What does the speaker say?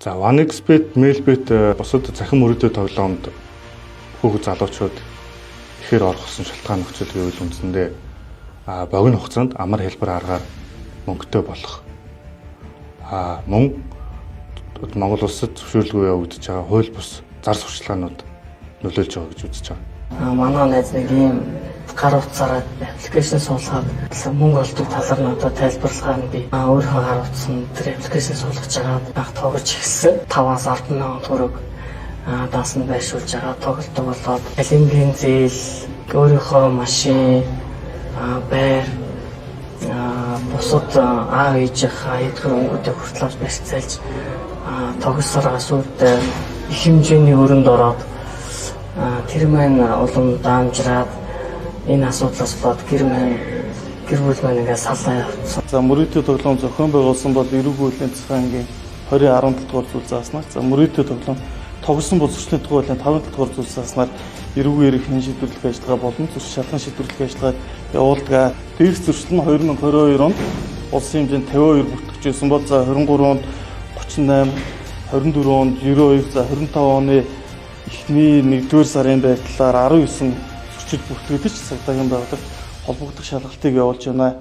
За OneXBet, Mailbet бусад захин мөрөдөө тоглоомд хүүхэд залуучууд ихээр орох гэсэн шалтгаан нөхцөл гэвэл үндсэндээ богино хугацаанд амар хэлбэр аргаар мөнгөтэй болох. Мөн Монгол улсад зөвшөөрлгүй явагдаж байгаа хууль бус зар сурталчилгаанууд нөлөөлж байгаа гэж үзэж байгаа. Манай найз нэг ийм гар утсаараа аппликейшн суулгаад мөнгө олдог талаар надад тайлбарлахаар би өөрөө гар утсан тэр аппликейшн суулгаж байгаа баг тоглож ирсэн 5-аас 10 мянган төгрөг даасан байршуулж байгаа тоглолтог болоод алингийн зээл өөрийнхөө машин байр бусад аав ээжийнхээ эдгээр өнгөтэй хүртэл авч барьцаалж тогсороо сүйд их хэмжээний өрөнд ороод тэр маань улам даамжраад энэ асуудлаас бод гэр бүл маань ингээд саллаа явуулсан. За мөрөдөө тоглоом зохион байгуулсан бол эрүүг хуулийн захиангийн 2017 дугаар зүйл зааснаар за мөрөдөө тоглоом тогсон боловсролын тухай хуулийн 5 дугаар зүйл зааснаар эрүүг эрхийн шийдвэрлэх ажиллагаа болон зуршил шалган шийдвэрлэх ажиллагаа явуулдаг. Дээрс зуршил нь 2022 онд улсын хэмжээнд 52 бүртгэжсэн бол за 23 онд 38, 24 онд 92, за 25 оны эхний 1-р сарын байдлаар 19 зуршил бүртгэгдэж цагдаагийн байгууллагад холбогдох шалгалтыг явуулж байна.